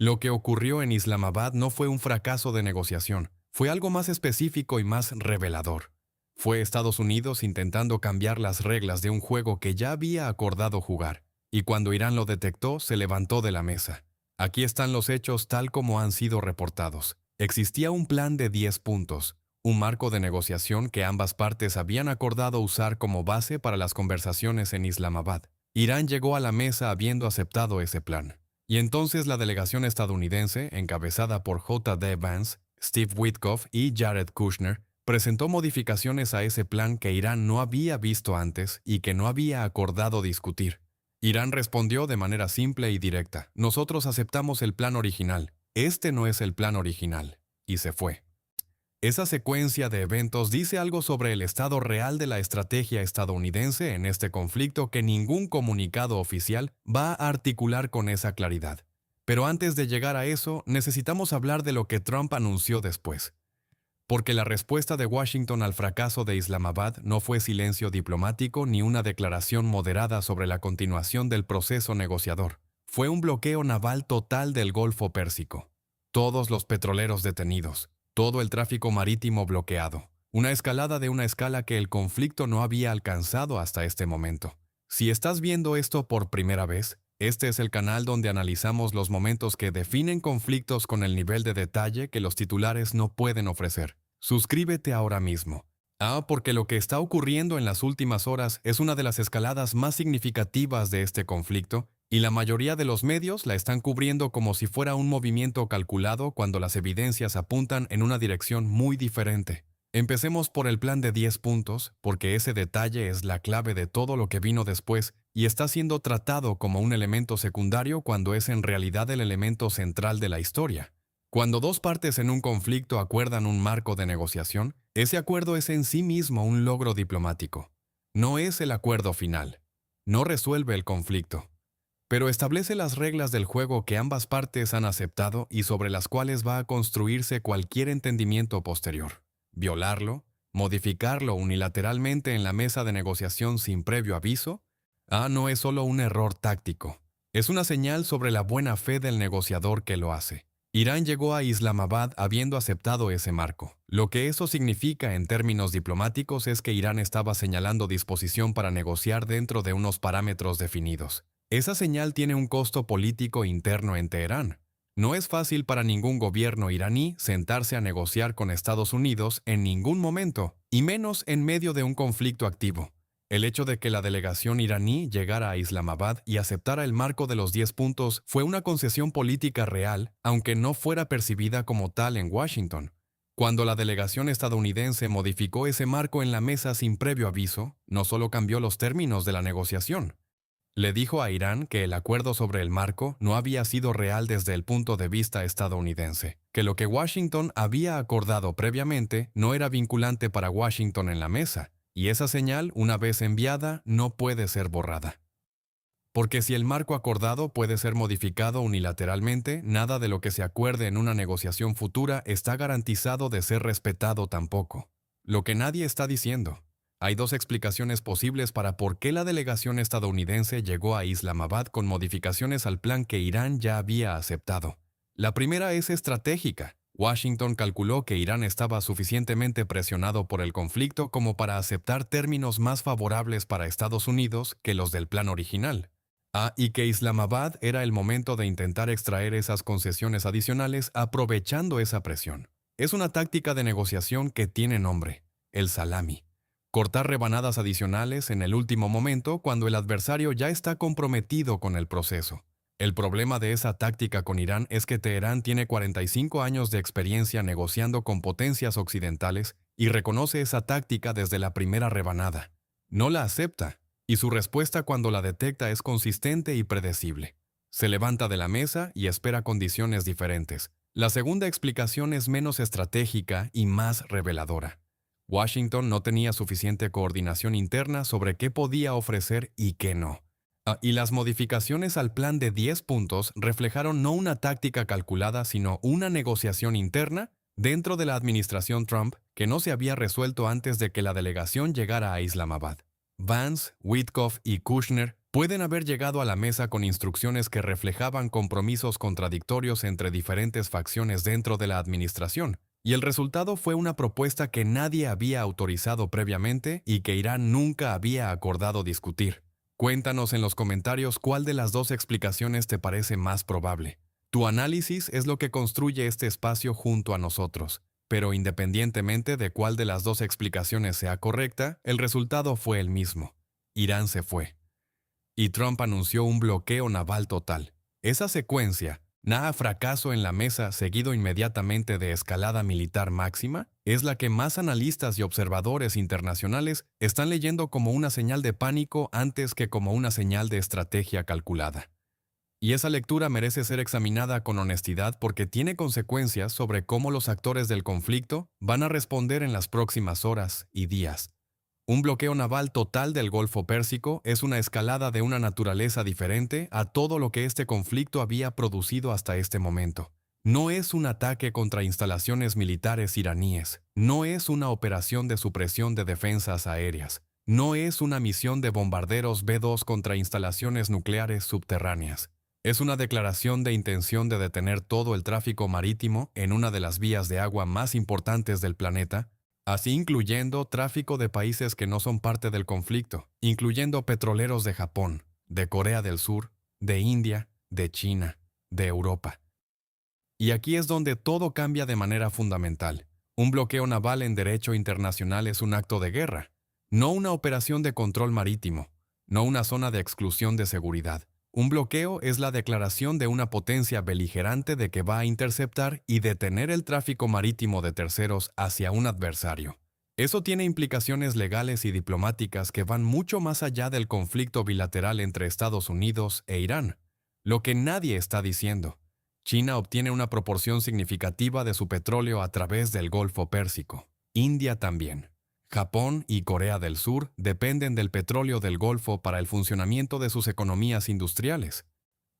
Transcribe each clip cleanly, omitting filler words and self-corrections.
Lo que ocurrió en Islamabad no fue un fracaso de negociación, fue algo más específico y más revelador. Fue Estados Unidos intentando cambiar las reglas de un juego que ya había acordado jugar, y cuando Irán lo detectó, se levantó de la mesa. Aquí están los hechos tal como han sido reportados. Existía un plan de 10 puntos, un marco de negociación que ambas partes habían acordado usar como base para las conversaciones en Islamabad. Irán llegó a la mesa habiendo aceptado ese plan. Y entonces la delegación estadounidense, encabezada por J.D. Vance, Steve Witkoff y Jared Kushner, presentó modificaciones a ese plan que Irán no había visto antes y que no había acordado discutir. Irán respondió de manera simple y directa: nosotros aceptamos el plan original, este no es el plan original, y se fue. Esa secuencia de eventos dice algo sobre el estado real de la estrategia estadounidense en este conflicto que ningún comunicado oficial va a articular con esa claridad. Pero antes de llegar a eso, necesitamos hablar de lo que Trump anunció después. Porque la respuesta de Washington al fracaso de Islamabad no fue silencio diplomático ni una declaración moderada sobre la continuación del proceso negociador. Fue un bloqueo naval total del Golfo Pérsico. Todos los petroleros detenidos. Todo el tráfico marítimo bloqueado. Una escalada de una escala que el conflicto no había alcanzado hasta este momento. Si estás viendo esto por primera vez, este es el canal donde analizamos los momentos que definen conflictos con el nivel de detalle que los titulares no pueden ofrecer. Suscríbete ahora mismo. Porque lo que está ocurriendo en las últimas horas es una de las escaladas más significativas de este conflicto, y la mayoría de los medios la están cubriendo como si fuera un movimiento calculado cuando las evidencias apuntan en una dirección muy diferente. Empecemos por el plan de 10 puntos, porque ese detalle es la clave de todo lo que vino después y está siendo tratado como un elemento secundario cuando es en realidad el elemento central de la historia. Cuando dos partes en un conflicto acuerdan un marco de negociación, ese acuerdo es en sí mismo un logro diplomático. No es el acuerdo final. No resuelve el conflicto. Pero establece las reglas del juego que ambas partes han aceptado y sobre las cuales va a construirse cualquier entendimiento posterior. Violarlo, modificarlo unilateralmente en la mesa de negociación sin previo aviso, no es solo un error táctico. Es una señal sobre la buena fe del negociador que lo hace. Irán llegó a Islamabad habiendo aceptado ese marco. Lo que eso significa en términos diplomáticos es que Irán estaba señalando disposición para negociar dentro de unos parámetros definidos. Esa señal tiene un costo político interno en Teherán. No es fácil para ningún gobierno iraní sentarse a negociar con Estados Unidos en ningún momento, y menos en medio de un conflicto activo. El hecho de que la delegación iraní llegara a Islamabad y aceptara el marco de los 10 puntos fue una concesión política real, aunque no fuera percibida como tal en Washington. Cuando la delegación estadounidense modificó ese marco en la mesa sin previo aviso, no solo cambió los términos de la negociación. Le dijo a Irán que el acuerdo sobre el marco no había sido real desde el punto de vista estadounidense, que lo que Washington había acordado previamente no era vinculante para Washington en la mesa, y esa señal, una vez enviada, no puede ser borrada. Porque si el marco acordado puede ser modificado unilateralmente, nada de lo que se acuerde en una negociación futura está garantizado de ser respetado tampoco. Lo que nadie está diciendo. Hay dos explicaciones posibles para por qué la delegación estadounidense llegó a Islamabad con modificaciones al plan que Irán ya había aceptado. La primera es estratégica. Washington calculó que Irán estaba suficientemente presionado por el conflicto como para aceptar términos más favorables para Estados Unidos que los del plan original. Y que Islamabad era el momento de intentar extraer esas concesiones adicionales aprovechando esa presión. Es una táctica de negociación que tiene nombre: el salami. Cortar rebanadas adicionales en el último momento cuando el adversario ya está comprometido con el proceso. El problema de esa táctica con Irán es que Teherán tiene 45 años de experiencia negociando con potencias occidentales y reconoce esa táctica desde la primera rebanada. No la acepta, y su respuesta cuando la detecta es consistente y predecible. Se levanta de la mesa y espera condiciones diferentes. La segunda explicación es menos estratégica y más reveladora. Washington no tenía suficiente coordinación interna sobre qué podía ofrecer y qué no. Y las modificaciones al plan de 10 puntos reflejaron no una táctica calculada, sino una negociación interna dentro de la administración Trump que no se había resuelto antes de que la delegación llegara a Islamabad. Vance, Witkoff y Kushner Pueden haber llegado a la mesa con instrucciones que reflejaban compromisos contradictorios entre diferentes facciones dentro de la administración, y el resultado fue una propuesta que nadie había autorizado previamente y que Irán nunca había acordado discutir. Cuéntanos en los comentarios cuál de las dos explicaciones te parece más probable. Tu análisis es lo que construye este espacio junto a nosotros, pero independientemente de cuál de las dos explicaciones sea correcta, el resultado fue el mismo. Irán se fue. Y Trump anunció un bloqueo naval total. Esa secuencia, fracaso en la mesa seguido inmediatamente de escalada militar máxima, es la que más analistas y observadores internacionales están leyendo como una señal de pánico antes que como una señal de estrategia calculada. Y esa lectura merece ser examinada con honestidad porque tiene consecuencias sobre cómo los actores del conflicto van a responder en las próximas horas y días. Un bloqueo naval total del Golfo Pérsico es una escalada de una naturaleza diferente a todo lo que este conflicto había producido hasta este momento. No es un ataque contra instalaciones militares iraníes, no es una operación de supresión de defensas aéreas, no es una misión de bombarderos B-2 contra instalaciones nucleares subterráneas. Es una declaración de intención de detener todo el tráfico marítimo en una de las vías de agua más importantes del planeta, así incluyendo tráfico de países que no son parte del conflicto, incluyendo petroleros de Japón, de Corea del Sur, de India, de China, de Europa. Y aquí es donde todo cambia de manera fundamental. Un bloqueo naval en derecho internacional es un acto de guerra, no una operación de control marítimo, no una zona de exclusión de seguridad. Un bloqueo es la declaración de una potencia beligerante de que va a interceptar y detener el tráfico marítimo de terceros hacia un adversario. Eso tiene implicaciones legales y diplomáticas que van mucho más allá del conflicto bilateral entre Estados Unidos e Irán. Lo que nadie está diciendo. China obtiene una proporción significativa de su petróleo a través del Golfo Pérsico. India también. Japón y Corea del Sur dependen del petróleo del Golfo para el funcionamiento de sus economías industriales.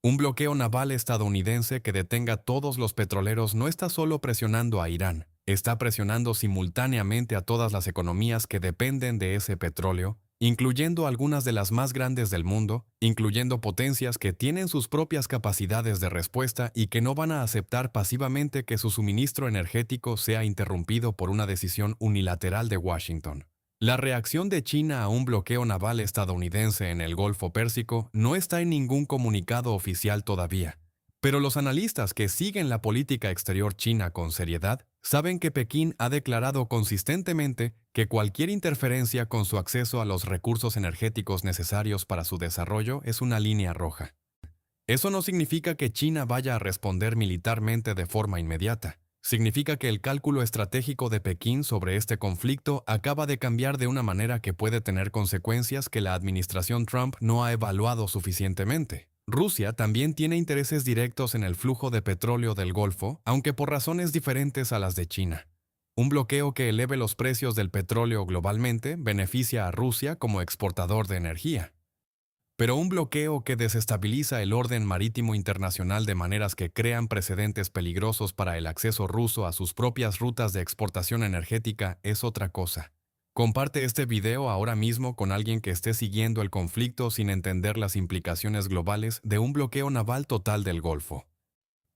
Un bloqueo naval estadounidense que detenga todos los petroleros no está solo presionando a Irán, está presionando simultáneamente a todas las economías que dependen de ese petróleo, incluyendo algunas de las más grandes del mundo, incluyendo potencias que tienen sus propias capacidades de respuesta y que no van a aceptar pasivamente que su suministro energético sea interrumpido por una decisión unilateral de Washington. La reacción de China a un bloqueo naval estadounidense en el Golfo Pérsico no está en ningún comunicado oficial todavía, pero los analistas que siguen la política exterior china con seriedad saben que Pekín ha declarado consistentemente que cualquier interferencia con su acceso a los recursos energéticos necesarios para su desarrollo es una línea roja. Eso no significa que China vaya a responder militarmente de forma inmediata. Significa que el cálculo estratégico de Pekín sobre este conflicto acaba de cambiar de una manera que puede tener consecuencias que la administración Trump no ha evaluado suficientemente. Rusia también tiene intereses directos en el flujo de petróleo del Golfo, aunque por razones diferentes a las de China. Un bloqueo que eleve los precios del petróleo globalmente beneficia a Rusia como exportador de energía. Pero un bloqueo que desestabiliza el orden marítimo internacional de maneras que crean precedentes peligrosos para el acceso ruso a sus propias rutas de exportación energética es otra cosa. Comparte este video ahora mismo con alguien que esté siguiendo el conflicto sin entender las implicaciones globales de un bloqueo naval total del Golfo.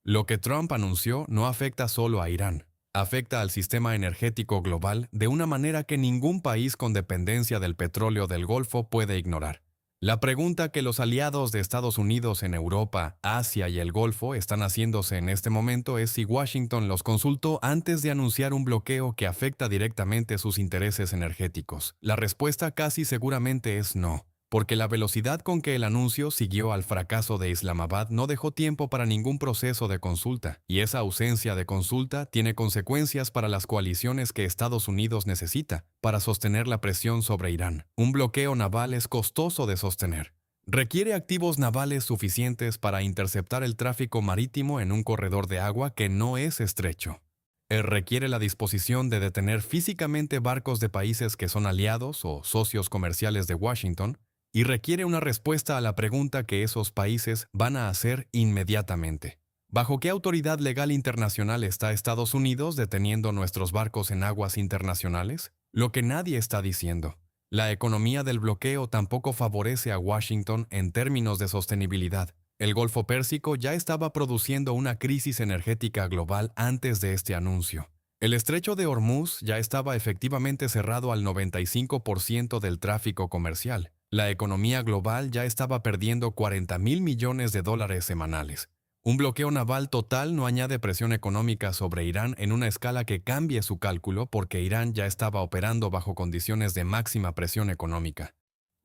Lo que Trump anunció no afecta solo a Irán, afecta al sistema energético global de una manera que ningún país con dependencia del petróleo del Golfo puede ignorar. La pregunta que los aliados de Estados Unidos en Europa, Asia y el Golfo están haciéndose en este momento es si Washington los consultó antes de anunciar un bloqueo que afecta directamente sus intereses energéticos. La respuesta casi seguramente es no, porque la velocidad con que el anuncio siguió al fracaso de Islamabad no dejó tiempo para ningún proceso de consulta, y esa ausencia de consulta tiene consecuencias para las coaliciones que Estados Unidos necesita para sostener la presión sobre Irán. Un bloqueo naval es costoso de sostener. Requiere activos navales suficientes para interceptar el tráfico marítimo en un corredor de agua que no es estrecho. Requiere la disposición de detener físicamente barcos de países que son aliados o socios comerciales de Washington, y requiere una respuesta a la pregunta que esos países van a hacer inmediatamente. ¿Bajo qué autoridad legal internacional está Estados Unidos deteniendo nuestros barcos en aguas internacionales? Lo que nadie está diciendo. La economía del bloqueo tampoco favorece a Washington en términos de sostenibilidad. El Golfo Pérsico ya estaba produciendo una crisis energética global antes de este anuncio. El estrecho de Hormuz ya estaba efectivamente cerrado al 95% del tráfico comercial. La economía global ya estaba perdiendo 40.000 millones de dólares semanales. Un bloqueo naval total no añade presión económica sobre Irán en una escala que cambie su cálculo porque Irán ya estaba operando bajo condiciones de máxima presión económica.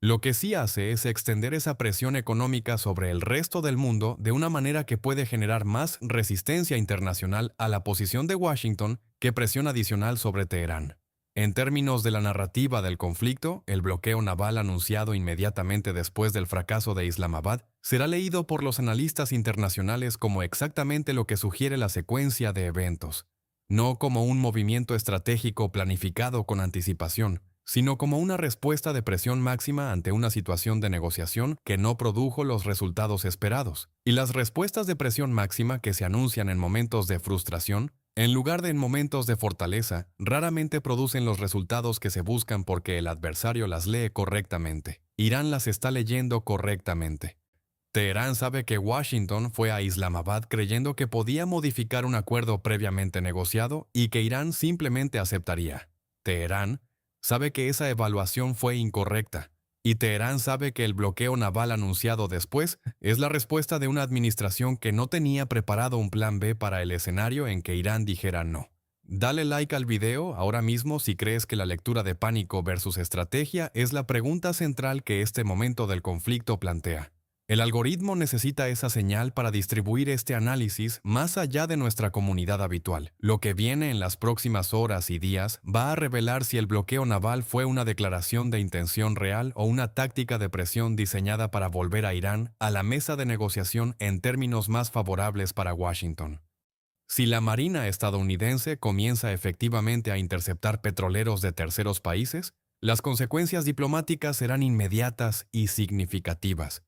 Lo que sí hace es extender esa presión económica sobre el resto del mundo de una manera que puede generar más resistencia internacional a la posición de Washington que presión adicional sobre Teherán. En términos de la narrativa del conflicto, el bloqueo naval anunciado inmediatamente después del fracaso de Islamabad será leído por los analistas internacionales como exactamente lo que sugiere la secuencia de eventos, no como un movimiento estratégico planificado con anticipación, sino como una respuesta de presión máxima ante una situación de negociación que no produjo los resultados esperados. Y las respuestas de presión máxima que se anuncian en momentos de frustración, en lugar de en momentos de fortaleza, raramente producen los resultados que se buscan porque el adversario las lee correctamente. Irán las está leyendo correctamente. Teherán sabe que Washington fue a Islamabad creyendo que podía modificar un acuerdo previamente negociado y que Irán simplemente aceptaría. Teherán sabe que esa evaluación fue incorrecta, y Teherán sabe que el bloqueo naval anunciado después es la respuesta de una administración que no tenía preparado un plan B para el escenario en que Irán dijera no. Dale like al video ahora mismo si crees que la lectura de pánico versus estrategia es la pregunta central que este momento del conflicto plantea. El algoritmo necesita esa señal para distribuir este análisis más allá de nuestra comunidad habitual. Lo que viene en las próximas horas y días va a revelar si el bloqueo naval fue una declaración de intención real o una táctica de presión diseñada para volver a Irán a la mesa de negociación en términos más favorables para Washington. Si la Marina estadounidense comienza efectivamente a interceptar petroleros de terceros países, las consecuencias diplomáticas serán inmediatas y significativas.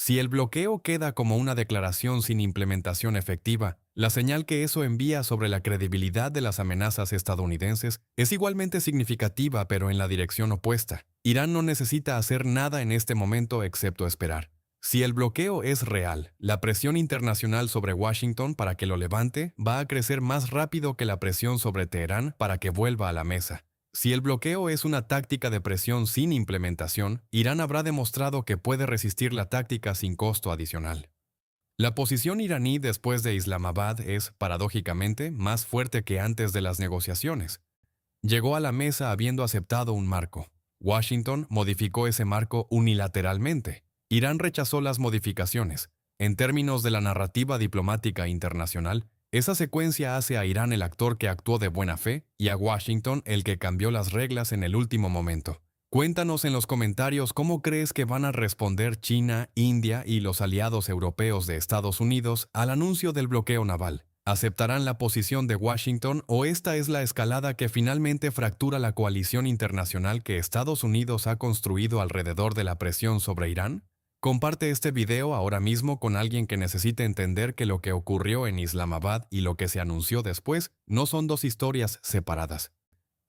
Si el bloqueo queda como una declaración sin implementación efectiva, la señal que eso envía sobre la credibilidad de las amenazas estadounidenses es igualmente significativa, pero en la dirección opuesta. Irán no necesita hacer nada en este momento excepto esperar. Si el bloqueo es real, la presión internacional sobre Washington para que lo levante va a crecer más rápido que la presión sobre Teherán para que vuelva a la mesa. Si el bloqueo es una táctica de presión sin implementación, Irán habrá demostrado que puede resistir la táctica sin costo adicional. La posición iraní después de Islamabad es, paradójicamente, más fuerte que antes de las negociaciones. Llegó a la mesa habiendo aceptado un marco. Washington modificó ese marco unilateralmente. Irán rechazó las modificaciones. En términos de la narrativa diplomática internacional, esa secuencia hace a Irán el actor que actuó de buena fe y a Washington el que cambió las reglas en el último momento. Cuéntanos en los comentarios cómo crees que van a responder China, India y los aliados europeos de Estados Unidos al anuncio del bloqueo naval. ¿Aceptarán la posición de Washington o esta es la escalada que finalmente fractura la coalición internacional que Estados Unidos ha construido alrededor de la presión sobre Irán? Comparte este video ahora mismo con alguien que necesite entender que lo que ocurrió en Islamabad y lo que se anunció después no son dos historias separadas.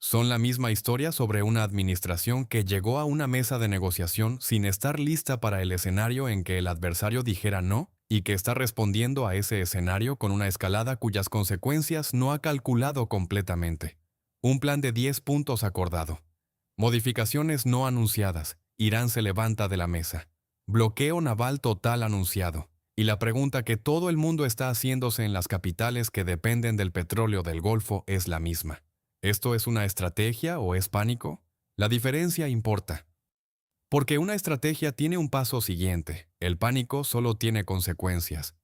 Son la misma historia sobre una administración que llegó a una mesa de negociación sin estar lista para el escenario en que el adversario dijera no y que está respondiendo a ese escenario con una escalada cuyas consecuencias no ha calculado completamente. Un plan de 10 puntos acordado. Modificaciones no anunciadas. Irán se levanta de la mesa. Bloqueo naval total anunciado. Y la pregunta que todo el mundo está haciéndose en las capitales que dependen del petróleo del Golfo es la misma. ¿Esto es una estrategia o es pánico? La diferencia importa. Porque una estrategia tiene un paso siguiente. El pánico solo tiene consecuencias.